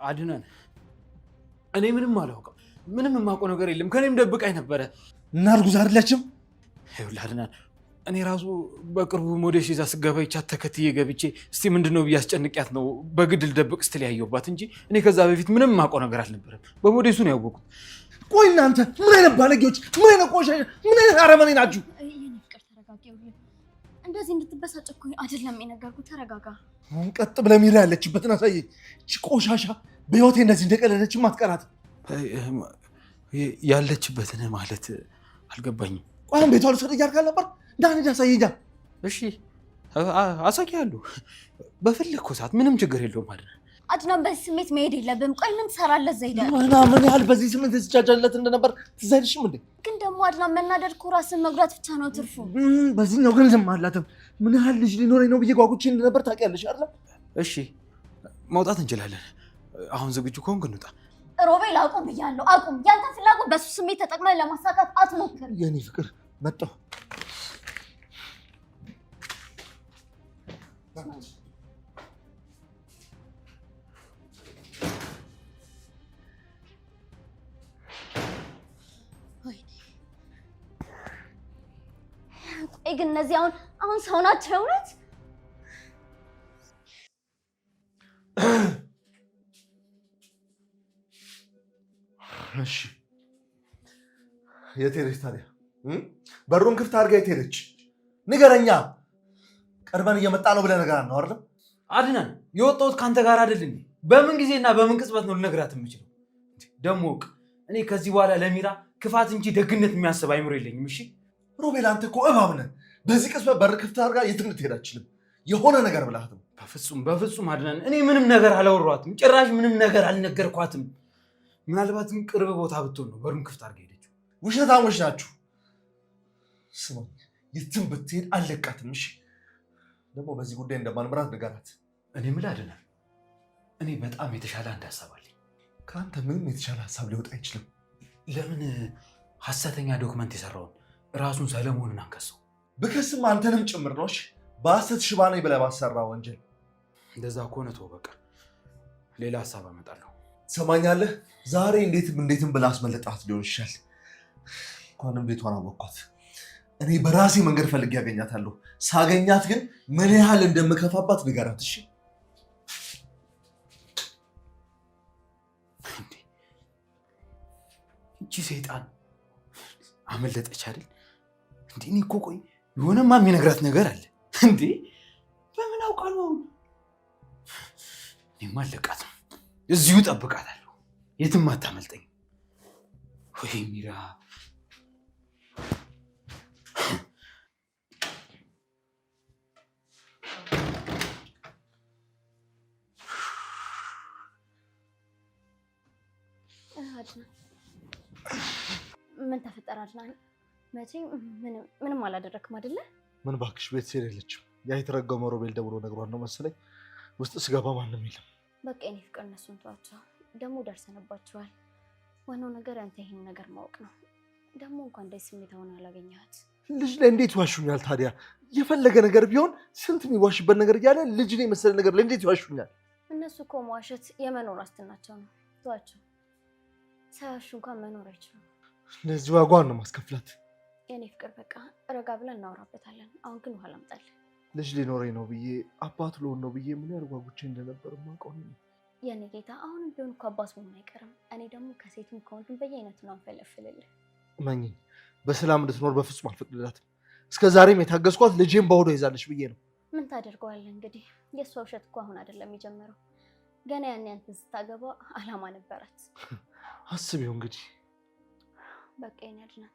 አድነን እኔ ምንም አላውቅም። ምንም የማውቀው ነገር የለም። ከኔም ደብቃኝ ነበረ። እና እርጉዝ አይደለችም? ይኸውልህ አድነን እኔ ራሱ በቅርቡ ሞዴስ ይዛ ስገባ ይቻት ተከትዬ ገብቼ እስቲ ምንድነው ብዬ አስጨንቂያት ነው በግድል ደብቅ ስትል ያየሁባት እንጂ እኔ ከዛ በፊት ምንም የማውቀው ነገር አልነበረም። በሞዴሱ ነው ያወቁት። ቆይ እናንተ ምን አይነት ባለጌዎች፣ ምን አይነት ቆሻሻ፣ ምን አይነት አረመኔ ናችሁ? ፍቅር ተረጋጊ። እንደዚህ እንድትበሳጭ እኮ አይደለም የነገርኩህ። ተረጋጋ። አሁን ቀጥ ብለህ ሚራ ያለችበትን አሳየኝ። እቺ ቆሻሻ በህይወቴ እንደዚህ እንደቀለለችም አትቀራት። ያለችበትን ማለት አልገባኝም። ቆይ ቤቷ ልውሰድ እያልክ ነበር። ዳንዳ አሳየኛ። እሺ አሳያለሁ። በፈለግከው ሰዓት ምንም ችግር የለውም። አድናን በዚህ ስሜት መሄድ የለብም። ቆይ ምን ትሰራለህ እዛ ሄደህ? ምን ያህል በዚህ ስሜት የተቻቻለት እንደነበር ትዝ አይልሽም እንዴ? ግን ደግሞ አድናን መናደድ እኮ ራስን መጉዳት ብቻ ነው ትርፉ። በዚህኛው ግን ዝም አላትም። ምን ያህል ልጅ ሊኖረኝ ነው ብዬ ጓጉቼ እንደነበር ታውቂያለሽ አይደል? እሺ መውጣት እንችላለን። አሁን ዝግጁ ከሆንክ እንውጣ። ሮቤል አቁም ብያለሁ፣ አቁም። ያንተን ፍላጎት በሱ ስሜት ተጠቅመን ለማሳካት አትሞክር። የኔ ፍቅር መጣሁ። ቆይ ግን እነዚህ አሁን ሰው ናቸው እውነት? እሺ የት ሄደች ታዲያ? በሩን ክፍት አድርጋ የት ሄደች? ንገረኛ። ቀርበን እየመጣ ነው ብለህ ነገር ነው አይደል? አድነን የወጣሁት ካንተ ጋር አይደል? በምን ጊዜና በምን ቅጽበት ነው ልነግራት የምችለው? ደሞ እኔ ከዚህ በኋላ ለሚራ ክፋት እንጂ ደግነት የሚያስብ አይምሮ የለኝም። እሺ ሮቤል አንተ እኮ እባብ ነህ። በዚህ ቅጽበት በር ክፍት አድርጋ የትም ልትሄድ አትችልም። የሆነ ነገር ብላት ነው። በፍጹም አድነን እኔ ምንም ነገር አላወራኋትም። ጭራሽ ምንም ነገር አልነገርኳትም። ምናልባትም ቅርብ ቦታ ብትሆን ነው በሩን ክፍት አድርጋ ሄደችው። ውሸታሞች ናችሁ። ስማ የትም ብትሄድ አልለቃትም። እሺ ደግሞ በዚህ ጉዳይ እንደማንምራት ንገራት። እኔ የምልህ አድነን እኔ በጣም የተሻለ አንድ ሀሳብ አለኝ። ከአንተ ምንም የተሻለ ሀሳብ ሊወጣ አይችልም። ለምን ሐሰተኛ ዶክመንት የሰራውን ራሱን ሰለሞንን አንከሰው? ብከስም አንተንም ጭምር ነው። በሐሰት ሽባ ነኝ ብለህ ባሰራ ወንጀል። እንደዛ ከሆነ ተው በቃ ሌላ ሀሳብ አመጣለሁ። ትሰማኛለህ? ዛሬ እንዴትም ብለህ አስመለጣት ሊሆን ይችላል። እንኳንም ቤቷን አወቅኳት። እኔ በራሴ መንገድ ፈልጌ ያገኛታለሁ። ሳገኛት ግን ምን ያህል እንደምከፋባት ንገራት። እሺ እቺ ሰይጣን አመለጠች አይደል እንዴ? እኔ እኮ ቆይ የሆነማ የሚነግራት ነገር አለ እንዴ? በምን አውቃለሁ? እኔማ አለቃትም፣ እዚሁ ጠብቃታለሁ። የትም አታመልጠኝ። ወይ ሚራ ምን ተፈጠረ አድናን? መቼም ምንም አላደረክም አይደለ? ምን እባክሽ ቤት ሴት የለችም። ያ የተረገመው ሮቤል ደውሎ ነግሯን ነው መሰለኝ። ውስጥ ስገባ ማንም የለም። በቃ የኔ ፍቅር እነሱን ተዋቸው። ደግሞ ደርሰንባቸዋል። ዋናው ነገር አንተ ይሄን ነገር ማወቅ ነው። ደግሞ እንኳን ደስ ስሜታውን አላገኘሃት። ልጅ ላይ እንዴት ይዋሹኛል ታዲያ? የፈለገ ነገር ቢሆን ስንት የሚዋሽበት ነገር እያለ ልጅ ላይ መሰለ ነገር ላይ እንዴት ይዋሹኛል? እነሱ እኮ መዋሸት የመኖር ዋስትናቸው ነው። ተዋቸው። ሳያሹ እንኳን መኖር አይችሉም። ለዚህ ዋጋዋን ነው ማስከፍላት። የኔ ፍቅር በቃ ረጋ ብለን እናወራበታለን። አሁን ግን ውሃ ላምጣልህ። ልጅ ሊኖረኝ ነው ብዬ አባት ልሆን ነው ብዬ ምን ያህል ጓጉቼ እንደነበር ማውቀው ነው። የኔ ጌታ አሁንም ቢሆን እኮ አባት መሆን አይቀርም። እኔ ደግሞ ከሴቱም ከወንዱም በየአይነቱ ነው አንፈለፍልልህ። እመኚኝ በሰላም እንድትኖር በፍጹም አልፈቅድላትም። እስከ ዛሬም የታገስኳት ልጄን በሆዷ ይዛለች ብዬ ነው። ምን ታደርገዋለህ እንግዲህ። የእሷ ውሸት እኮ አሁን አይደለም የጀመረው። ገና ያኔ አንተን ስታገባ አላማ ነበራት። አስቢው እንግዲህ። በቃ የኔ አድናን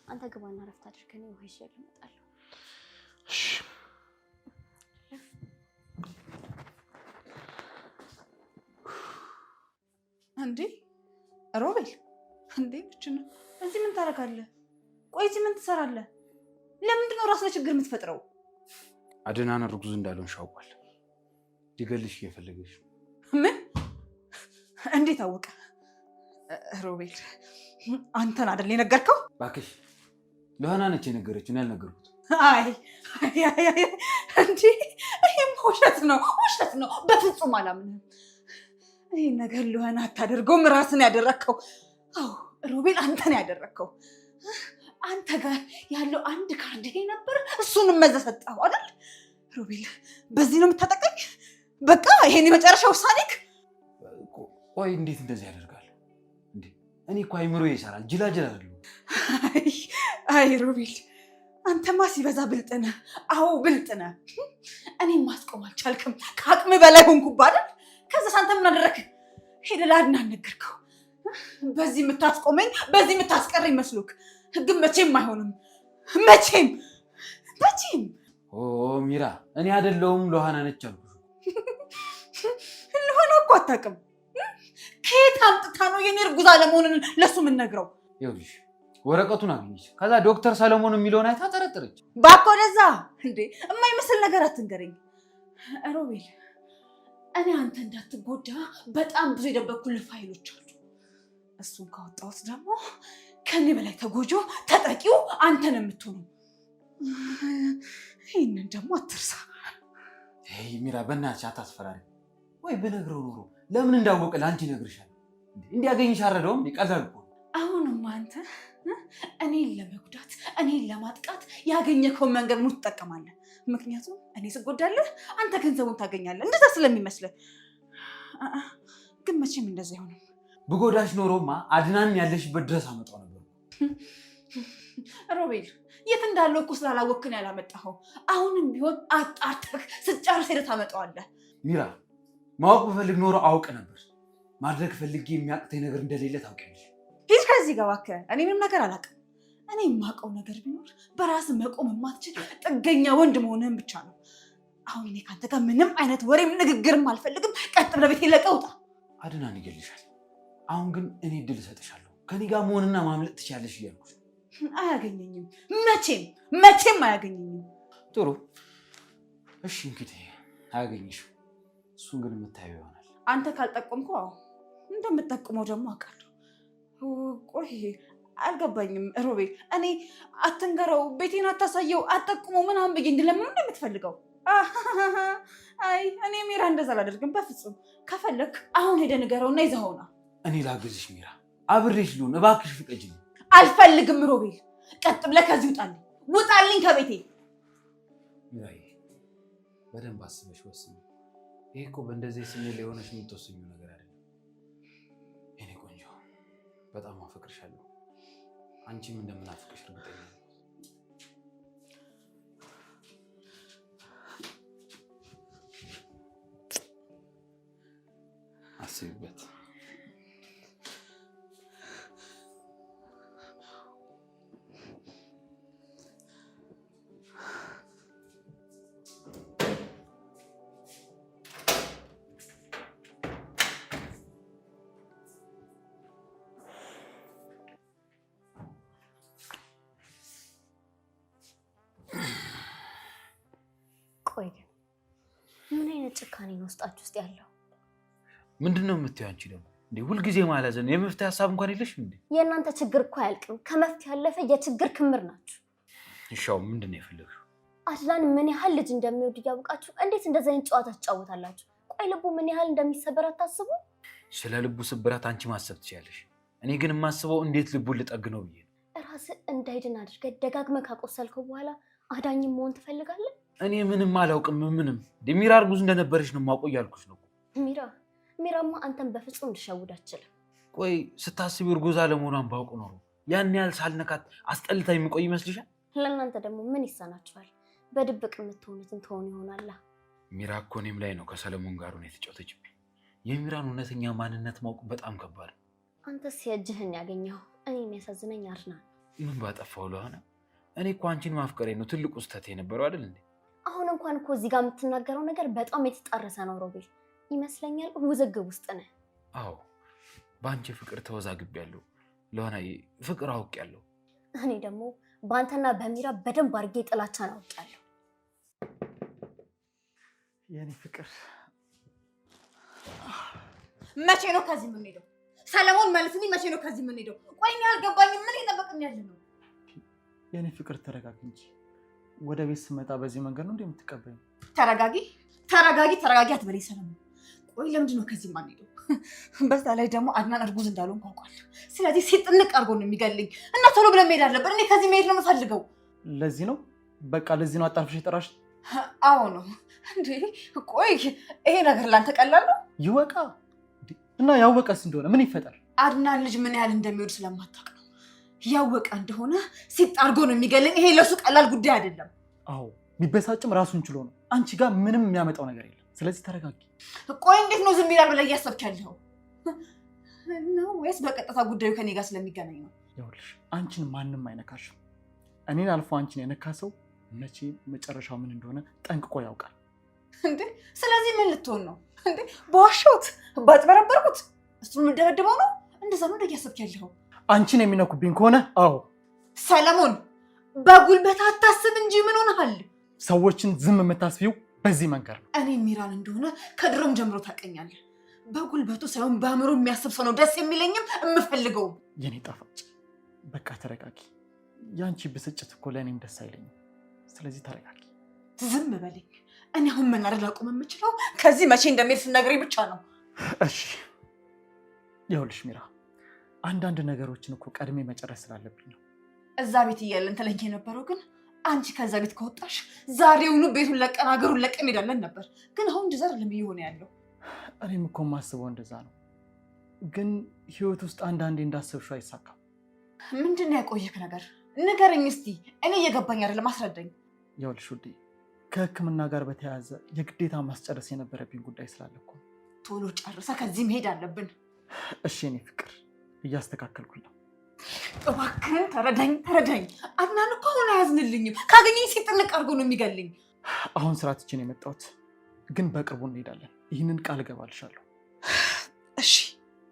አንተ ግባና ረፍት አድርገን ውሃ ይዤ እመጣለሁ። እሺ እንዴ ሮቤል፣ እንዴ ብቻና እዚህ ምን ታረጋለህ? ቆይ እዚህ ምን ትሰራለህ? ለምንድን ነው ራስ ላይ ችግር የምትፈጥረው? አድናን እርጉዝ እንዳልሆንሽ አውቋል። ሊገልሽ እየፈለገሽ። ምን? እንዴት አወቀ? ሮቤል አንተን አይደል የነገርከው? እባክሽ ለሃና ነች የነገረችው፣ እኔ አልነገርኩት። አይ እንዴ ይሄም ውሸት ነው፣ ውሸት ነው። በፍጹም አላምንም። ይሄን ነገር ለሆነ አታደርገውም፣ ራስን ያደረከው። አዎ ሮቤል አንተን ያደረከው። አንተ ጋር ያለው አንድ ካርድ ይሄ ነበር፣ እሱንም መዘህ ሰጠኸው አይደል? ሮቤል በዚህ ነው የምታጠቀኝ? በቃ ይሄን የመጨረሻ ውሳኔክ? ቆይ እንዴት እንደዚህ ያደርጋል እንዴ? እኔ እኮ አይምሮ ይሰራል፣ ጅላጅል አይደለም። አይ ሮቤል አንተማ ሲበዛ ብልጥ ነህ። አዎ ብልጥ ነህ። እኔም ማስቆም አልቻልክም፣ ከአቅም በላይ ሆንኩብህ አይደል? ከዛስ አንተ ምን አደረክ? ሄደህ ለአድናን ነገርከው። በዚህ የምታስቆመኝ በዚህ የምታስቀረኝ መስሎክ? ግን መቼም አይሆንም፣ መቼም መቼም። ኦ ሚራ እኔ አይደለሁም ሎሃና ነች አልኩሽ። ሎሃና እኮ አታውቅም። ከየት አምጥታ ነው የኔ እርጉዝ አለመሆንን ለሱ ምን ነግረው? ይኸውልሽ ወረቀቱን አገኘች። ከዛ ዶክተር ሰለሞን የሚለውን አይታ ጠረጠረች። እባክህ ወደዛ እንዴ! የማይመስል ነገር አትንገረኝ ሮቤል። እኔ አንተ እንዳትጎዳ በጣም ብዙ የደበኩልህ ፋይሎች አሉ። እሱን ካወጣሁት ደግሞ ከኔ በላይ ተጎጂው ተጠቂው አንተ ነው የምትሆነው። ይህንን ደግሞ አትርሳ። ሚራ በእናትሽ አታስፈራሪ። ወይ ብነግረው ኖሮ ለምን እንዳወቀ ለአንቺ እነግርሻለሁ። እንዲያገኝሽ አረደውም ይቀላል እኮ። አሁንም አንተ እኔን ለመጉዳት እኔን ለማጥቃት ያገኘከውን መንገድ ነው ትጠቀማለህ። ምክንያቱም እኔ ስጎዳለህ አንተ ገንዘቡን ታገኛለህ፣ እንደዛ ስለሚመስልህ። ግን መቼም እንደዛ አይሆንም። ብጎዳሽ ኖሮማ አድናን ያለሽበት ድረስ አመጣው ነበር። ሮቤል የት እንዳለው እኮ ስላላወቅህ ነው ያላመጣኸው። አሁንም ቢሆን አጣርተህ ስትጨርስ ሄደህ ታመጣዋለህ። ሚራ ማወቅ ብፈልግ ኖሮ አውቅ ነበር። ማድረግ ፈልጌ የሚያቅተኝ ነገር እንደሌለ ታውቂያለሽ። ሂድ ከዚህ ጋር እባክህ። እኔ ምንም ነገር አላውቅም። እኔ የማውቀው ነገር ቢኖር በራስህ መቆም የማትችል ጥገኛ ወንድ መሆንህን ብቻ ነው። አሁን እኔ ከአንተ ጋር ምንም አይነት ወሬም ንግግርም አልፈልግም። ቀጥ ብለህ ቤቴን ለቀህ ውጣ። አድናን ይገልሻል። አሁን ግን እኔ እድል እሰጥሻለሁ። ከኔ ጋር መሆንና ማምለጥ ትችያለሽ እያልኩሽ። አያገኘኝም፣ መቼም አያገኘኝም። ጥሩ እሺ፣ እንግዲህ አያገኝሽም። እሱን ግን የምታየው ይሆናል። አንተ ካልጠቆምከው አዎ እንደምጠቁመው ደግሞ አውቃለሁ። ቆይ አልገባኝም ሮቤል። እኔ አትንገረው፣ ቤቴን አታሳየው፣ አትጠቁመው ምናምን ብዬ እንድለምነው እንደምትፈልገው? አይ እኔ ሚራ እንደዛ አላደርግም በፍጹም። ከፈለክ አሁን ሄደህ ንገረውና ይዘኸው ና። እኔ ላግዝሽ ሚራ፣ አብሬሽ ልሁን፣ እባክሽ ፍቀጂልኝ። አልፈልግም ሮቤል፣ ቀጥ ብለህ ከዚህ ውጣልኝ፣ ውጣልኝ ከቤቴ። ሚራዬ በደንብ አስበሽ ወስኝ። ይሄ እኮ በእንደዚህ ስሜት ላይ ሆነሽ የምትወስኚው ነገር አይደለም። የኔ ቆንጆ በጣም አፈቅርሻለሁ። አንቺም እንደምናፍቅሽ እርግጠኛ ነኝ። አስቢበት። ቆይ ግን ምን አይነት ጭካኔ ነው ውስጣችሁ ውስጥ ያለው? ምንድን ነው የምትይው አንቺ ደግሞ? እንዴ ሁልጊዜ ማለዘን የመፍትሄ ሀሳብ እንኳን የለሽም እንዴ? የእናንተ ችግር እኮ አያልቅም። ከመፍትሄ ያለፈ የችግር ክምር ናችሁ። እሻው ምንድን ነው የፈለግሽው? አድናን ምን ያህል ልጅ እንደሚወድ እያወቃችሁ እንዴት እንደዚህ አይነት ጨዋታ ትጫወታላችሁ? ቆይ ልቡ ምን ያህል እንደሚሰበር አታስቡ? ስለ ልቡ ስብራት አንቺ ማሰብ ትችያለሽ። እኔ ግን የማስበው እንዴት ልቡን ልጠግነው ብዬ ነው። ራስህ እንዳይድን አድርገህ ደጋግመህ ካቆሰልከው በኋላ አዳኝም መሆን ትፈልጋለህ? እኔ ምንም አላውቅም። ምንም ሚራ እርጉዝ እንደነበረች ነው የማውቀው እያልኩሽ ነው። ሚራማ አንተን በፍጹም ልሸውድ አትችልም። ቆይ ስታስቢ እርጉዝ አለመሆኗን ባውቅ ኖሮ ያን ያህል ሳልነካት አስጠልታ የሚቆይ ይመስልሻል? ለእናንተ ደግሞ ምን ይሳናችኋል? በድብቅ የምትሆኑትን ትሆኑ ይሆናላ። ሚራ እኮ እኔም ላይ ነው ከሰለሞን ጋር ነው የተጫወተችብኝ። የሚራን እውነተኛ ማንነት ማወቅ በጣም ከባድ ነው። አንተስ የእጅህን ያገኘው። እኔ የሚያሳዝነኝ አድናን። ምን ባጠፋው ለሆነ እኔ እኮ አንቺን ማፍቀሬ ነው ትልቁ ስህተት የነበረው አይደል እንዴ? አሁን እንኳን እኮ እዚህ ጋር የምትናገረው ነገር በጣም የተጣረሰ ነው ሮቤል። ይመስለኛል ውዝግብ ውስጥ ነህ። አዎ በአንቺ ፍቅር ተወዛግቤያለሁ። ለሆነ ፍቅር አውቄያለሁ። እኔ ደግሞ በአንተና በሚራ በደንብ አድርጌ ጥላቻን አውቄያለሁ። የኔ ፍቅር መቼ ነው ከዚህ የምንሄደው? ሰለሞን መልስልኝ፣ መቼ ነው ከዚህ የምንሄደው? ቆይ እኔ አልገባኝም። ምን እየጠበቅን ያለ ነው? የኔ ፍቅር ተረጋጊ እንጂ። ወደ ቤት ስመጣ በዚህ መንገድ ነው እንደምትቀበኝ? ተረጋጊ ተረጋጊ ተረጋጊ አትበለኝ ሰለሞን። ቆይ ለምንድን ነው ከዚህ የማንሄደው? በዛ ላይ ደግሞ አድናን እርጉዝ እንዳልሆን አውቃለሁ። ስለዚህ ሲጥንቅ አድርጎ ነው የሚገልኝ እና ቶሎ ብለን መሄድ አለብን። እኔ ከዚህ መሄድ ነው የምፈልገው። ለዚህ ነው በቃ ለዚህ ነው አጣርፍሽ የጠራሽ? አዎ ነው እንዴ? ቆይ ይሄ ነገር ላንተ ቀላል ነው? ይወቃ እና ያወቀስ እንደሆነ ምን ይፈጠር? አድናን ልጅ ምን ያህል እንደሚወድ ስለማታውቅ ነው። ያወቀ እንደሆነ ሲጣርጎ ነው የሚገልኝ። ይሄ ለሱ ቀላል ጉዳይ አይደለም። አዎ ቢበሳጭም ራሱን ችሎ ነው። አንቺ ጋር ምንም የሚያመጣው ነገር የለም። ስለዚህ ተረጋጊ። ቆይ እንዴት ነው ዝም ይላል ብለህ እያሰብክ ያለኸው ነው ወይስ በቀጥታ ጉዳዩ ከኔ ጋር ስለሚገናኝ ነው? ይኸውልሽ አንቺን ማንም አይነካሽም። እኔን አልፎ አንቺን የነካ ሰው መቼ መጨረሻው ምን እንደሆነ ጠንቅቆ ያውቃል። እንዴ ስለዚህ ምን ልትሆን ነው እንዴ? በዋሻሁት ባጭበረበርኩት እሱን የምደበድበው ነው? እንደዛ ነው እያሰብክ ያለኸው? አንቺን የሚነኩብኝ ከሆነ አዎ። ሰለሞን በጉልበት አታስብ እንጂ ምን ሆነሃል? ሰዎችን ዝም የምታስቢው በዚህ መንገድ ነው። እኔ ሚራን እንደሆነ ከድሮም ጀምሮ ታውቀኛለህ። በጉልበቱ ሳይሆን በአእምሮ የሚያስብ ሰው ነው ደስ የሚለኝም የምፈልገው። የኔ ጣፋጭ በቃ ተረጋጊ። የአንቺ ብስጭት እኮ ለእኔም ደስ አይለኝም። ስለዚህ ተረጋጊ። ዝም በለኝ። እኔ አሁን መናደድ ላቆም የምችለው ከዚህ መቼ እንደሚሄድ ስነግረኝ ብቻ ነው። እሺ ይኸውልሽ ሚራ፣ አንዳንድ ነገሮችን እኮ ቀድሜ መጨረስ ስላለብኝ ነው። እዛ ቤት እያለን ተለኝ የነበረው ግን አንቺ ከዛ ቤት ከወጣሽ ዛሬውኑ ቤቱን ለቀን ሀገሩን ለቀን ሄዳለን ነበር። ግን አሁን እንደዛ አይደለም እየሆነ ያለው። እኔም እኮ የማስበው እንደዛ ነው። ግን ህይወት ውስጥ አንዳንዴ እንዳሰብሽው አይሳካም። ምንድን ነው ያቆየክ ነገር? ንገረኝ እስቲ። እኔ እየገባኝ አይደለም፣ አስረዳኝ። ይኸውልሽ ውዴ፣ ከህክምና ጋር በተያያዘ የግዴታ ማስጨረስ የነበረብኝ ጉዳይ ስላለ እኮ ቶሎ ጨርሰ ከዚህ መሄድ አለብን። እሺ የኔ ፍቅር፣ እያስተካከልኩኝ ነው። እባክህን ተረዳኝ ተረዳኝ። አድናን እኮ አሁን አያዝንልኝም። ካገኘኝ ሲጥንቅ አድርጎ ነው የሚገልኝ። አሁን ስራ ትቼ ነው የመጣሁት፣ ግን በቅርቡ እንሄዳለን። ይህንን ቃል እገባልሻለሁ። እሺ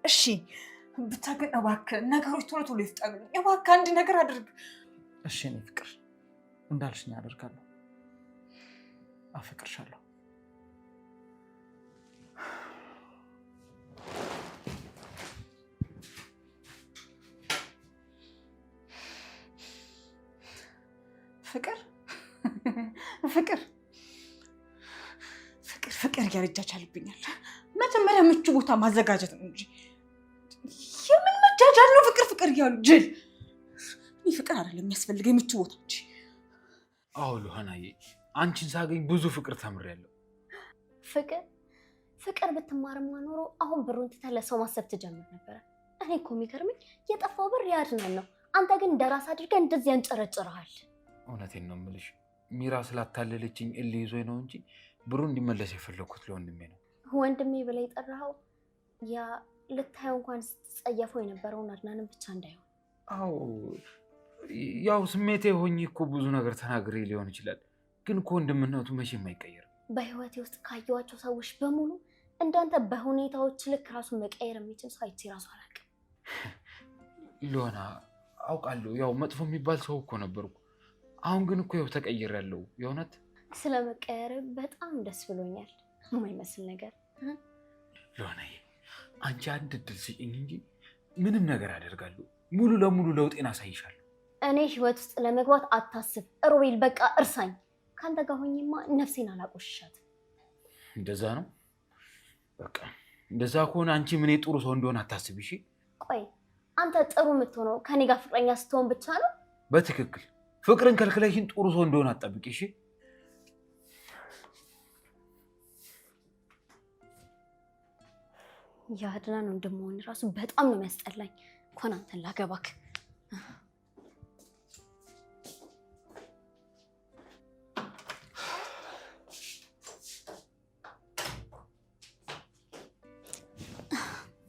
እሺ፣ ብቻ ግን እባክህን ነገሮች ቶሎ ቶሎ ይፍጠኑልኝ። እባክህ አንድ ነገር አድርግ። እሺ የኔ ፍቅር፣ እንዳልሽኝ አደርጋለሁ። አፈቅርሻለሁ። ፍቅር ፍቅር ፍቅር ፍቅር ያረጃጃልብኛል። መጀመሪያ ምቹ ቦታ ማዘጋጀት ነው እንጂ የምን መጃጃል ነው? ፍቅር ፍቅር እያሉ ጅል። እኔ ፍቅር አይደለም የሚያስፈልገኝ ምቹ ቦታ እንጂ። አዎ ሉሃናዬ፣ አንቺን ሳገኝ ብዙ ፍቅር ተምሬያለሁ። ፍቅር ብትማርማ ኖሮ አሁን ብሩን ትተህ ለሰው ማሰብ ትጀምር ነበረ። እኔ እኮ የሚገርመኝ የጠፋው ብር ያድናል ነው። አንተ ግን እንደራስ አድርገህ እንደዚህ ያንጨረጭረሃል። እውነቴን ነው የምልሽ፣ ሚራ ስላታለለችኝ እልህ ይዞኝ ነው እንጂ ብሩ እንዲመለስ የፈለኩት ለወንድሜ ነው። ወንድሜ ብለህ የጠራኸው ያ ልታየው እንኳን ስትጸየፈው የነበረውን አድናንን ብቻ እንዳይሆን። አዎ ያው ስሜቴ ሆኜ እኮ ብዙ ነገር ተናግሬ ሊሆን ይችላል፣ ግን እኮ ወንድምነቱ መቼም አይቀየርም። በህይወቴ ውስጥ ካየኋቸው ሰዎች በሙሉ እንዳንተ በሁኔታዎች ልክ ራሱን መቀየር የሚችል ሰው አይቼ ራሱ አላውቅም። ሉሃና አውቃለሁ፣ ያው መጥፎ የሚባል ሰው እኮ ነበርኩ። አሁን ግን እኮ ያው ተቀይሬያለሁ። የእውነት ስለመቀየር በጣም ደስ ብሎኛል። የማይመስል ነገር። ሉሃናዬ፣ አንቺ አንድ እድል ስጭኝ እንጂ ምንም ነገር አደርጋለሁ። ሙሉ ለሙሉ ለውጤን አሳይሻለሁ። እኔ ህይወት ውስጥ ለመግባት አታስብ ሮቤል፣ በቃ እርሳኝ። ከአንተ ጋር ሆኜማ ነፍሴን አላቆሽሻት። እንደዛ ነው? በቃ እንደዛ ከሆነ አንቺ ምን ጥሩ ሰው እንደሆነ አታስብ። እሺ ቆይ አንተ ጥሩ የምትሆነው ከኔ ጋር ፍቅረኛ ስትሆን ብቻ ነው? በትክክል ፍቅርን ከልክለሽን ጥሩ ሰው እንደሆነ አትጠብቂ። እሺ የአድናን ወንድም መሆን ራሱ በጣም ነው የሚያስጠላኝ። እንኳን አንተን ላገባክ።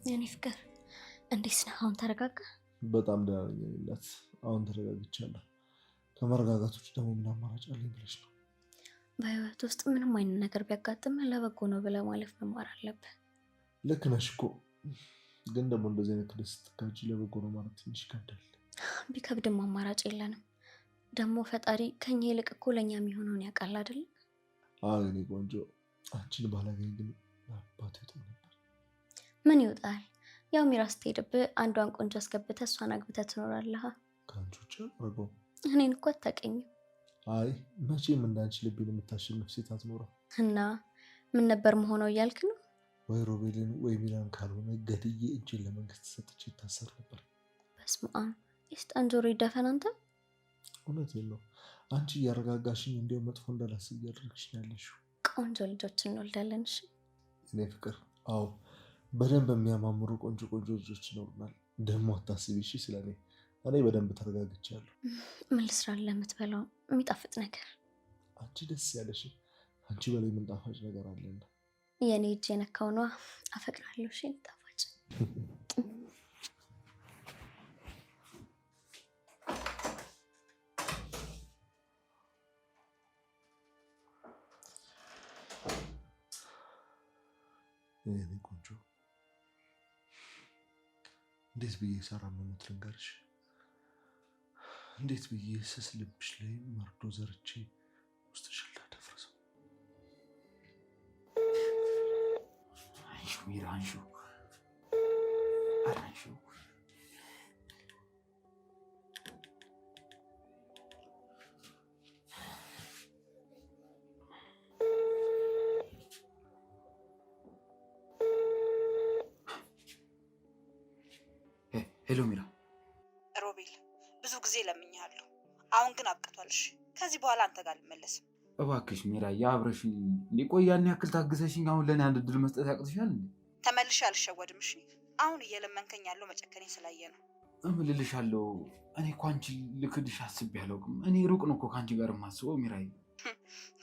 የኔ ፍቅር እንዴት ነህ? አሁን ተረጋጋ? በጣም ደህና ነኝ እናት። አሁን ተረጋግቻለሁ። ከመረጋጋቶች ደግሞ ምን አማራጭ አለኝ ብለሽ ነው? በህይወት ውስጥ ምንም አይነት ነገር ቢያጋጥም ለበጎ ነው ብለህ ማለፍ መማር አለብህ። ልክ ነሽ እኮ፣ ግን ደግሞ እንደዚህ አይነት ክደት ስትጋጂ ለበጎ ነው ማለት ትንሽ ይከብዳል። ቢከብድም አማራጭ የለንም። ደግሞ ፈጣሪ ከኛ ይልቅ እኮ ለእኛ የሚሆነውን ያውቃል አይደል? አዎ የኔ ቆንጆ፣ አንቺን ባላገኝ ግን አባቱ ይወጣ ነበር። ምን ይወጣል? ያው ሚራ ስትሄድብህ አንዷን ቆንጆ አስገብተህ እሷን አግብተህ ትኖራለህ። ከአንቺ ውጭ አረገው። እኔን እኮ አታውቅኝም። አይ መቼም እንዳንቺ ልቤን የምታሸንፍ ሴት አትኖረም። እና ምን ነበር መሆነው እያልክ ነው? ወይ ሮቤልን ወይ ሚላን ካልሆነ ገድዬ እጄን ለመንግስት ሰጥቼ ይታሰር ነበር። በስመ አብ የስጣን ጆሮ ይደፈን። አንተ እውነቴን ነው። አንቺ እያረጋጋሽኝ እንዲያው መጥፎ እንዳላስብ እያደረግሽ ያለሽው። ቆንጆ ልጆች እንወልዳለን። እሺ እኔ ፍቅር፣ አዎ በደንብ የሚያማምሩ ቆንጆ ቆንጆ ልጆች ይኖሩናል። ደግሞ አታስቢ እሺ ስለኔ። እኔ በደንብ ተረጋግቻለሁ። ምን ልስራልህ? የምትበላው የሚጣፍጥ ነገር። አንቺ ደስ ያለሽ፣ አንቺ በላይ ምን ጣፋጭ ነገር አለና? የኔ እጅ የነካው ነዋ። አፈቅራለሁ። እሺ ጣፋጭ የኔ ቆንጆ፣ እንዴት ብዬ ሰራ መሞት ልንገርሽ? እንዴት ብዬ ስስ ልብሽ ላይ መርዶ ዘርቼ ውስጥሽ ላደፍርሰው? አንሹ ሚራ፣ አንሹ አንሹ። ሄሎ ሚራ። ሮቤል ብዙ ጊዜ ለምኛለሁ። አሁን ግን አብቅቷልሽ። ከዚህ በኋላ አንተ ጋር አልመለስም። እባክሽ ሚራ፣ የአብረሽኝ ሊቆይ ያን ያክል ታግሰሽኝ አሁን ለእኔ አንድ እድል መስጠት ያቅትሻል እንዴ? ተመልሼ አልሸወድም። እሺ አሁን እየለመንከኝ ያለው መጨከኔ ስላየ ነው። እምልልሻለሁ፣ እኔ እኮ አንቺ ልክድሽ አስቤ አላውቅም። እኔ ሩቅ ነው እኮ ከአንቺ ጋር የማስበው ሚራዬ።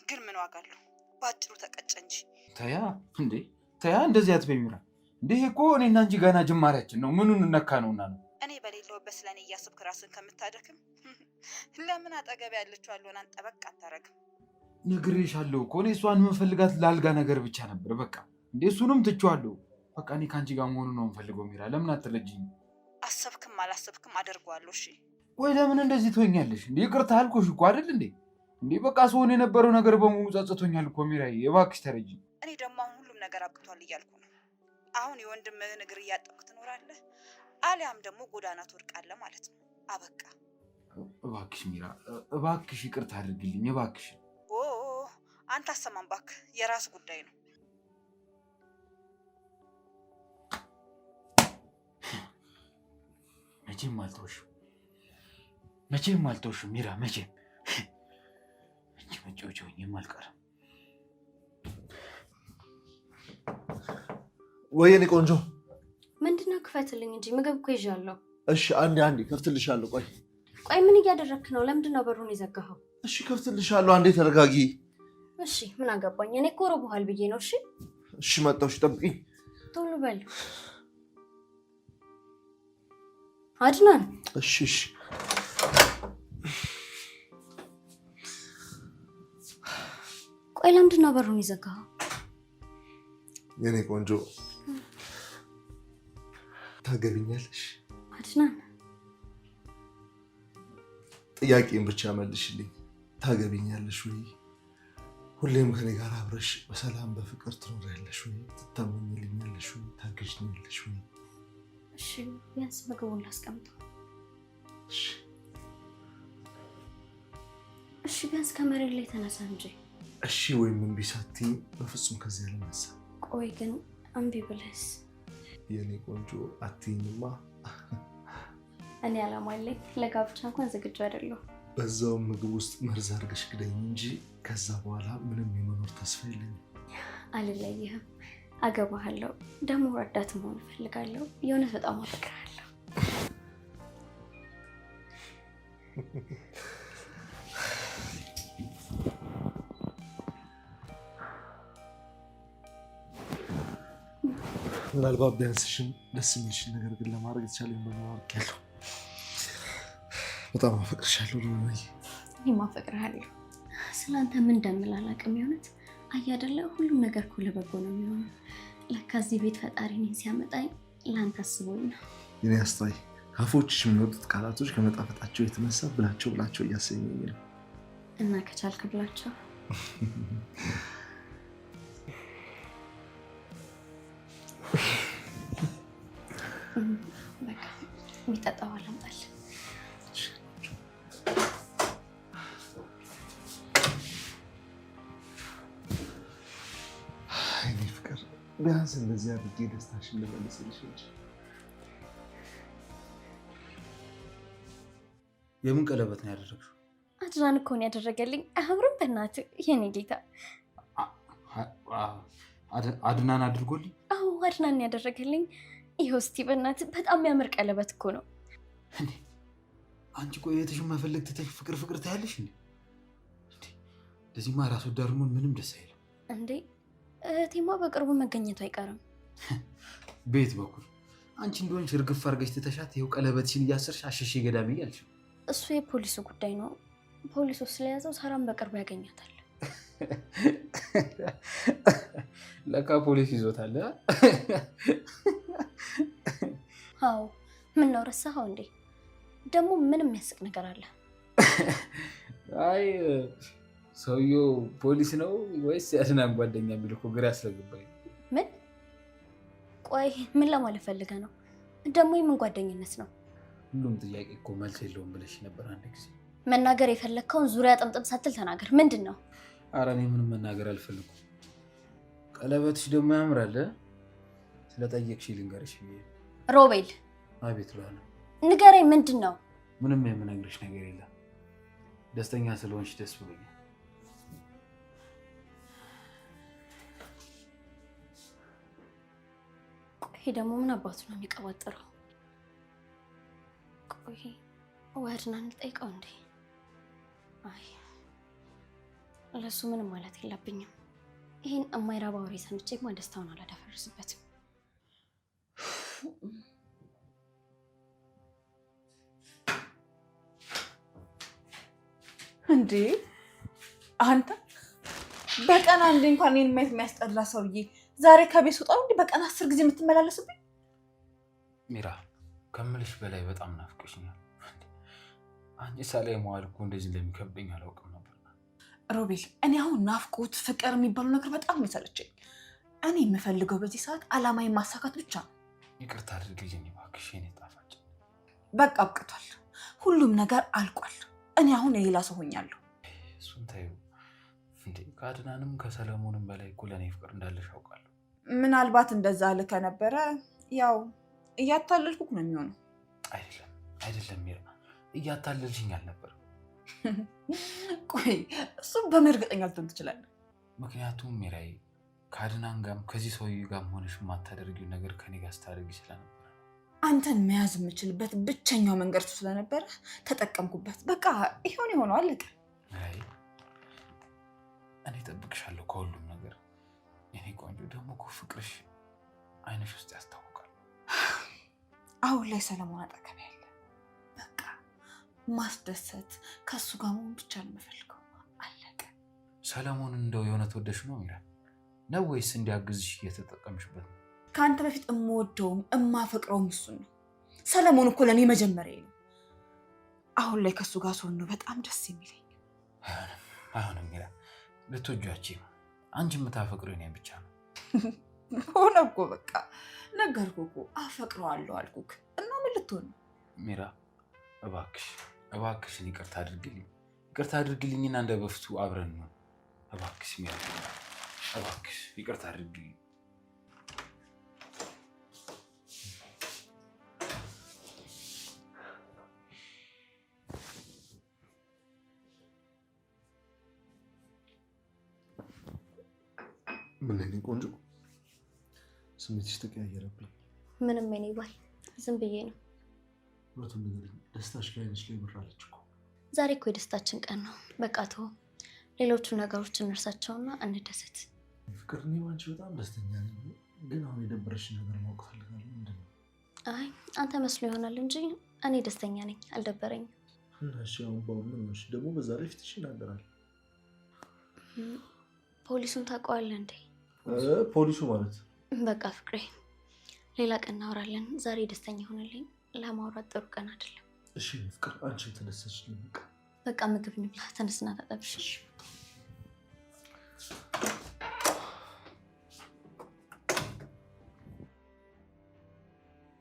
ግን ምን ዋጋ አለው? በአጭሩ ተቀጨ እንጂ። ተያ እንዴ ተያ፣ እንደዚህ አትበይ ሚራ። እንዴ እኮ እኔና አንቺ ገና ጅማሬያችን ነው። ምኑን እነካ ነውና ነው? እኔ በሌለውበት ስለኔ እያስብክ ራስን ከምታደክም ለምን አጠገብ ያለችው አልሆናን ጠበቅ አታረግም? ነግሬሻለሁ እኮ እኔ እሷን የምፈልጋት ላልጋ ነገር ብቻ ነበር። በቃ እንዴ እሱንም ትቼዋለሁ። በቃ እኔ ከአንቺ ጋር መሆኑ ነው የምፈልገው ሚራ። ለምን አትረጂኝ? አሰብክም አላሰብክም አደርገዋለሁ። እሺ ወይ ለምን እንደዚህ ትሆኛለሽ እንዴ? ይቅርታ አልኩሽ እኮ አይደል እንዴ? እንዴ በቃ ሰውን የነበረው ነገር በሙሉ ጸጽቶኛል እኮ ሚራዬ። እባክሽ ተረጂኝ። እኔ ደግሞ አሁን ሁሉም ነገር አብቅቷል እያልኩ ነው። አሁን የወንድምህን እግር እያጠብክ ትኖራለህ፣ አሊያም ደግሞ ጎዳና ትወድቃለህ ማለት ነው። አበቃ። እባክሽ ሚራ፣ እባክሽ ይቅርታ አድርግልኝ እባክሽ። ኦ አንተ አሰማም እባክህ፣ የራስ ጉዳይ ነው። መቼም አልተውሽም ሚራ፣ መቼም እንጂ መጫወቻ ሆኜም አልቀርም። ወይ የኔ ቆንጆ። ምንድነው? ክፈትልኝ እንጂ ምግብ እኮ ይዣለሁ። እሺ አንዴ ከፍትልሻለሁ። ቆይ ምን እያደረግክ ነው? ለምንድነው በሩን የዘጋኸው? እሺ ከፍትልሻለሁ። አንዴ ተረጋጊ። እሺ ምን አገባኝ? እኔ እኮ ርቦሃል ብዬ ነው። እሺ መጣሁሽ፣ ጠብቂኝ። ቶሎ በል አድናን። እሺ ቆይ ለምንድነው በሩን የዘጋኸው? የኔ ቆንጆ ታገቢኛለሽ? አድናን ጥያቄን ብቻ መልሽልኝ። ታገቢኛለሽ ወይ? ሁሌም ከኔ ጋር አብረሽ በሰላም በፍቅር ትኖሪያለሽ ወይ? ትታመኝልኛለሽ ወይ? ታገዥኛለሽ ወይ? እሺ ቢያንስ ምግቡን ላስቀምጠው። እሺ ቢያንስ ከመሬት ላይ ተነሳ እንጂ። እሺ ወይም እምቢ ሳትይኝ በፍጹም ከዚህ አልነሳም። ቆይ ግን እምቢ ብለስ? የኔ ቆንጆ አትይኝማ። እኔ አላማ አለኝ። ለጋብቻ እንኳን ዝግጁ አይደለሁም። በዛውም ምግብ ውስጥ መርዝ አድርገሽ ግደኝ እንጂ ከዛ በኋላ ምንም የመኖር ተስፋ የለኝም። አልለይህም። አገባሃለሁ። ደግሞ ረዳት መሆን እፈልጋለሁ። የእውነት በጣም አፈቅርሃለሁ። ምናልባት ቢያንስሽን ደስ የሚልሽን ነገር ግን ለማድረግ የተቻለኝ በማወቅ ያለው በጣም አፈቅርሻለሁ። ለማይ እኔም አፈቅርሃለሁ። ስለአንተ ምን እንደምል አላውቅም። የእውነት አያደለ ሁሉም ነገር እኮ ለበጎ ነው የሚሆነው። ለካ እዚህ ቤት ፈጣሪ እኔን ሲያመጣኝ ለአንተ አስቦኝ ነው። የኔ አስተዋይ፣ ካፎችሽ የሚወጡት ቃላቶች ከመጣፈጣቸው የተነሳ ብላቸው እያሰኘኝ ነው። እና ከቻልክ ብላቸው። በቃ የሚጠጣው አላምጣል። ቢያንስ እንደዚህ አድርጌ ደስታሽን ልመልስልሽ እንጂ። የምን ቀለበት ነው ያደረግሽው? አድናን እኮ ነው ያደረገልኝ። አያምርም? በእናትህ የኔ ጌታ። አድናን አድርጎልኝ? አዎ አድናን ያደረገልኝ። ይኸው እስቲ በእናትህ በጣም የሚያምር ቀለበት እኮ ነው። አንቺ ቆይ እህትሽን መፈለግ ትተሽ ፍቅር ፍቅር ታያለሽ እንዴ? ለዚህማ ራስ ወዳድ መሆን ምንም ደስ አይልም እንዴ። እህቴማ በቅርቡ መገኘቱ አይቀርም። ቤት በኩል አንቺ እንደሆንሽ እርግፍ አድርገሽ ትተሻት ይኸው ቀለበትሽን እያሰርሽ አሸሼ ገዳሜ እያልሽ። እሱ የፖሊሱ ጉዳይ ነው። ፖሊሱ ስለያዘው ሳራን በቅርቡ ያገኛታል። ለካ ፖሊስ ይዞታል። አዎ ምን ነው ረሳኸው እንዴ? ደግሞ ምንም የሚያስቅ ነገር አለ? አይ ሰውየው ፖሊስ ነው ወይስ የአድናን ጓደኛ የሚል እኮ ግራ ያስለግባኝ። ምን? ቆይ ምን ለማለት ፈልገህ ነው? ደግሞ የምን ጓደኝነት ነው? ሁሉም ጥያቄ እኮ መልስ የለውም ብለሽ ነበር አንድ ጊዜ። መናገር የፈለግከውን ዙሪያ ጥምጥም ሳትል ተናገር። ምንድን ነው? ኧረ እኔ ምንም መናገር አልፈልኩም። ቀለበትሽ ደግሞ ያምራል። ስለጠየቅሽ ልንገርሽ ብዬ። ሮቤል። አቤት ብሏል። ንገረኝ፣ ምንድን ነው? ምንም የምነግርሽ ነገር የለም። ደስተኛ ስለሆንሽ ደስ ብሎኛል። ይሄ ደግሞ ምን አባቱ ነው የሚቀባጥረው? ቆይ ወድና እንጠይቀው እንዴ? አይ ለሱ ምንም ማለት የለብኝም። ይሄን የማይረባ ወሬ ሰምቼማ ደስታውን አላደፈርስበትም። እንዴ አንተ በቀን አንዴ እንኳን እኔን ማየት የሚያስጠላ ሰውዬ ዛሬ ከቤት ወጣው እንዴ? በቀን 10 ጊዜ የምትመላለስብኝ? ሚራ ከምልሽ በላይ በጣም ናፍቀሽኛል። አንቺ ሳላይ መዋል እኮ እንደዚህ እንደሚከብደኝ አላውቅም ነበር። ሮቤል እኔ አሁን ናፍቆት ፍቅር የሚባለው ነገር በጣም የሚሰለቸኝ። እኔ የምፈልገው በዚህ ሰዓት አላማዬን ማሳካት ብቻ ነው። ይቅርታ አድርግልኝ እባክሽ የኔ ጣፋጭ። በቃ አብቅቷል። ሁሉም ነገር አልቋል። እኔ አሁን የሌላ ሰው ሆኛለሁ። እሱን ተይው እንዴ። ከአድናንም ከሰለሞንም በላይ እኮ ለእኔ ፍቅር እንዳለሽ አውቃለሁ። ምናልባት እንደዛ ልከ ነበረ ያው እያታለልኩክ ነው የሚሆነው። አይደለም ሚራ፣ እያታለልሽኝ አልነበረም። ቆይ እሱም በምን እርግጠኛ ልትሆን ትችላለህ? ምክንያቱም ሚራዬ ከአድናን ጋርም ከዚህ ሰውዬ ጋር ሆነሽ የማታደርጊው ነገር ከኔ ጋር ስታደርጊ ስለነበረ አንተን መያዝ የምችልበት ብቸኛው መንገድ ስለነበረ ተጠቀምኩበት። በቃ ይሆን የሆነው አለቀ። ሚራዬ እኔ እጠብቅሻለሁ ከሁሉም ነገር የኔ ቆንጆ። ደግሞ እኮ ፍቅርሽ አይንሽ ውስጥ ያስታውቃል። አሁን ላይ ሰለሞን አጠገቤ ያለ፣ በቃ ማስደሰት ከሱ ጋር መሆን ብቻ ነው የምፈልገው። አለቀ። ሰለሞን እንደው የሆነ ተወደሽ ነው ሚራ ነው ወይስ እንዲያግዝሽ እየተጠቀምሽበት ነው? ከአንተ በፊት እምወደውም እማፈቅረውም እሱን ነው። ሰለሞን እኮ ለእኔ መጀመሪያ ነው። አሁን ላይ ከሱ ጋር ስሆን ነው በጣም ደስ የሚለኝ። አይሆንም ሚራ፣ ልትወጂው አንቺ የምታፈቅሪው እኔን ብቻ ነው። ሆነ እኮ በቃ ነገርኩህ እኮ አፈቅረዋለሁ አልኩህ እና ምን ልትሆን ነው? ሚራ እባክሽን ይቅርታ አድርግልኝና እንደ በፊቱ አብረን ነው። እባክሽ ሚራ፣ እባክሽ ይቅርታ አድርግልኝ። ምን ላይ ቆንጆ ስሜትሽ ተቀያየረብኝ። ምንም የኔ ባል ዝም ብዬ ነው። ሁለቱም ነገር ደስታሽ ከዓይንሽ ላይ በራለች እኮ። ዛሬ እኮ የደስታችን ቀን ነው። በቃ ተው፣ ሌሎቹ ነገሮች እንርሳቸውና እንደሰት። ፍቅር እኔ ባንቺ በጣም ደስተኛ ነኝ፣ ግን አሁን የደበረሽን ነገር ማወቅ ፈልጋለሁ። ምንድን ነው? አይ አንተ መስሎ ይሆናል እንጂ እኔ ደስተኛ ነኝ፣ አልደበረኝም። እሺ አሁን በአሁኑ ምን ሆነሽ ደግሞ? በዛ ላይ ፊትሽ ይናገራል። ፖሊሱን ታውቀዋለህ እንዴ? ፖሊሱ ማለት? በቃ ፍቅሬ ሌላ ቀን እናወራለን። ዛሬ ደስተኛ ሆነልኝ። ለማውራት ጥሩ ቀን አይደለም። እሺ ፍቅር አንቺ ተነሳሽ። በቃ ምግብ እንብላ። ተነስና ታጠብሽ።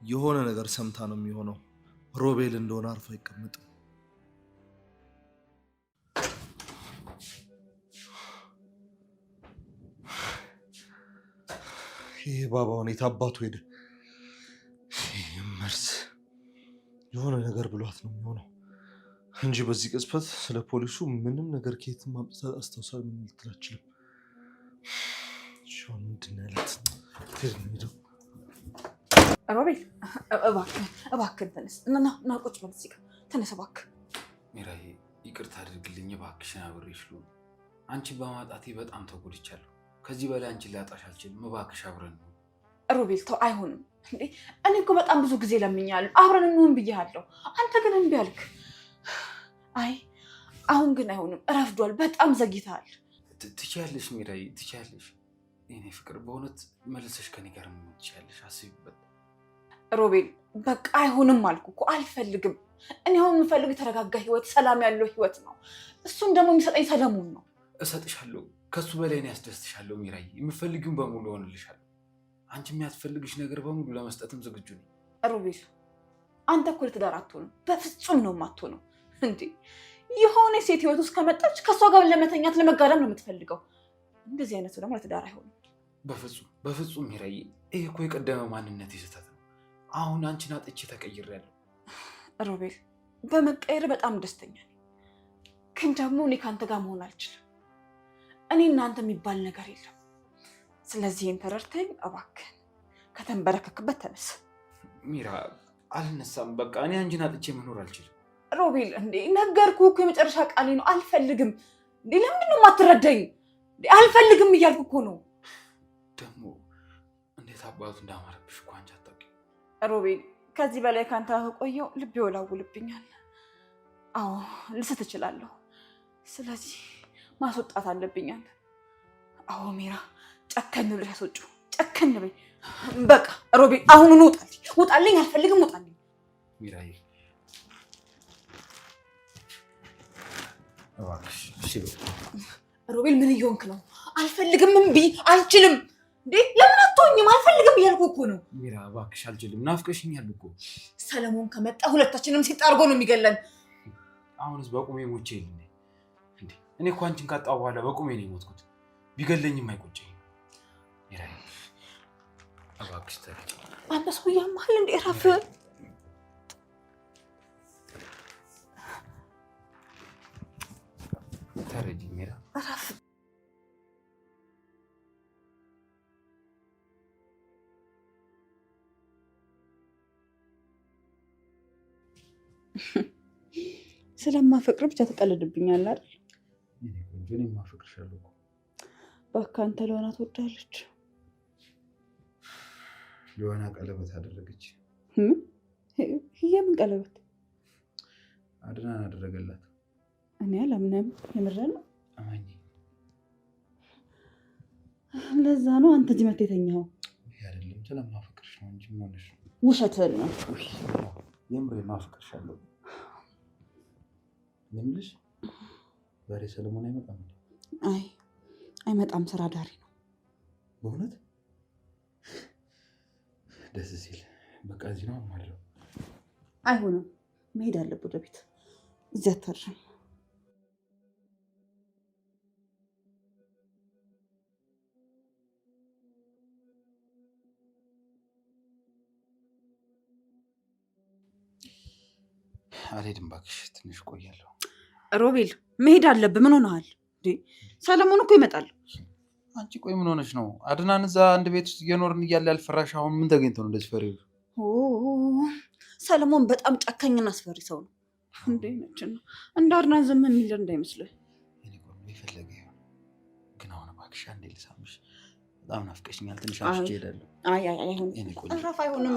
የሆነ ነገር ሰምታ ነው የሚሆነው። ሮቤል እንደሆነ አርፎ አይቀመጥም። ይሄ ባባ ሁኔታ አባቱ ሄደ። መርዝ የሆነ ነገር ብሏት ነው የሚሆነው እንጂ በዚህ ቅጽበት ስለ ፖሊሱ ምንም ነገር ከየትም ማምጣት አስታውሳ ምን ልትል አትችልም። ሻውን ምንድን ነው ያላት? ሄደው ሮቤል እባክህን ተነስ እና ቁጭ በል እዚህ ጋር ተነስ እባክህ። ሚራዬ ይቅርታ አድርግልኝ እባክሽን፣ አብሬሽ ልሁን። አንቺን በማጣቴ በጣም ተጎድቻለሁ። ከዚህ በላይ አንቺን ላጣሽ አልችልም። እባክሽ አብረን ነው። ሮቤል ተው፣ አይሆንም እንዴ! እኔ እኮ በጣም ብዙ ጊዜ ለምኛለሁ፣ አብረን እንሁን ብያለሁ። አንተ ግን እምቢ አልክ። አይ አሁን ግን አይሆንም፣ ረፍዷል፣ በጣም ዘግይተሃል። ትችያለሽ ሚራዬ፣ ትችያለሽ። የኔ ፍቅር በእውነት መልሰሽ ከኔ ጋር መሆን ትችያለሽ። አስቢበት። ሮቤል በቃ አይሆንም አልኩ እኮ፣ አልፈልግም። እኔ አሁን የምፈልግ የተረጋጋ ህይወት፣ ሰላም ያለው ህይወት ነው። እሱን ደግሞ የሚሰጠኝ ሰለሞን ነው። እሰጥሻለሁ፣ ከሱ በላይ እኔ ያስደስትሻለሁ ሚራዬ። የምፈልጊውን በሙሉ እሆንልሻለሁ። አንቺ የሚያስፈልግሽ ነገር በሙሉ ለመስጠትም ዝግጁ ነኝ። ሮቤል አንተ እኮ ለትዳር አትሆንም፣ በፍጹም ነው የማትሆነው። እንዴ የሆነ ሴት ህይወት ውስጥ ከመጣች ከእሷ ጋር ለመተኛት ለመጋደም ነው የምትፈልገው። እንደዚህ አይነቱ ደግሞ ለትዳር አይሆንም። በፍጹም ሚራዬ፣ ይሄ እኮ የቀደመ ማንነት ስህተት ነው። አሁን አንቺን አጥቼ ተቀይሬያለሁ። ሮቤል በመቀየር በጣም ደስተኛ ነኝ፣ ግን ደግሞ እኔ ከአንተ ጋር መሆን አልችልም። እኔ እናንተ የሚባል ነገር የለም። ስለዚህ ይህን ተረድተኝ እባክህን ከተንበረከክበት ተነስ። ሚራ አልነሳም። በቃ እኔ አንቺን አጥቼ መኖር አልችልም። ሮቤል እንዴ ነገርኩህ እኮ የመጨረሻ ቃሌ ነው። አልፈልግም። እንዴ ለምንድን ነው የማትረዳኝ? አልፈልግም እያልኩ እኮ ነው። ደግሞ እንዴት አባቱ እንዳማረብሽ እኮ አንቺ አታውቂም። ሮቤል ከዚህ በላይ ከአንተ ከቆየሁ ልቤ ይወላውልብኛል። አዎ ልስት እችላለሁ። ስለዚህ ማስወጣት አለብኛል። አዎ ሚራ ጨከን ብለሽ አስወጪው። ጨከን በይ በቃ። ሮቤል አሁኑን ውጣልኝ፣ ውጣልኝ። አልፈልግም፣ ውጣልኝ። ሚራዬ እባክሽ እሺ። ሮቤል ምን እየሆንክ ነው? አልፈልግም፣ እምቢ፣ አልችልም። እንዴ ለምን አትሆኝም? አልፈልግም እያልኩ እኮ ነው። ሚራ እባክሽ አልችልም፣ ናፍቀሽኛል እኮ። ሰለሞን ከመጣ ሁለታችንም ሲጣርጎ ነው የሚገለን። አሁንስ በቁሜ ሞቼ የለ እንዴ? እኔ እኮ አንቺን ካጣሁ በኋላ በቁሜ ነው የሞትኩት። ቢገለኝም አይቆጨኝም። ሚራዬ እባክሽ ተረጂ። አንተ ሰው ያማል እንዴ? እረፍ። ተረጂ ሚራ፣ እረፍ። ስለማፈቅር ብቻ ተቀልድብኛል አይደል? እኔ ቆንጆ ነኝ፣ ማፈቅርሻለሁ እኮ። እባክህ አንተ ለሆና ትወዳለች። የሆነ ቀለበት አደረገች። የምን ቀለበት? አድናን አደረገላት። እኔ አላምንም። የምሬን ነው። አማኝ ለዛ ነው አንተ እዚህ መተህ የተኛኸው። ይሄ አይደለም፣ ስለማፈቅርሽ ነው እንጂ ምን ሆነሽ ነው? ውሸትህን ነው። የምሬን ማፈቅርሻለሁ። ለምልሽ ዛሬ ሰለሞን አይመጣም እንዴ? አይ አይመጣም፣ ስራ ዳሪ ነው። በእውነት ደስ ሲል። በቃ እዚህ ነው ማለት ነው። አይሆንም፣ መሄድ አለብህ ወደ ቤት። እዚህ አታድርም። አልሄድም እባክሽ፣ ትንሽ ቆያለሁ። ሮቤል መሄድ አለብህ። ምን ሆነሃል? ሰለሞን እኮ ይመጣል። አንቺ ቆይ ምን ሆነሽ ነው? አድናን እዛ አንድ ቤት ውስጥ እየኖርን እያለ ያልፈራሽ አሁን ምን ተገኝቶ ነው እንደዚህ ፈሪ? ሰለሞን በጣም ጨካኝና አስፈሪ ሰው ነው። እንዴ ነች ነው እንደ አድናን ዝም የሚል እንዳይመስልህ። እኔ ቆይ የፈለገ ይሁን፣ ግን አሁን እባክሽ አንዴ ልሳምሽ። በጣም ናፍቀሽኛል። ትንሽ አምሽቼ እሄዳለሁ። አይ አይሆንም። እረፍ። አይሆንም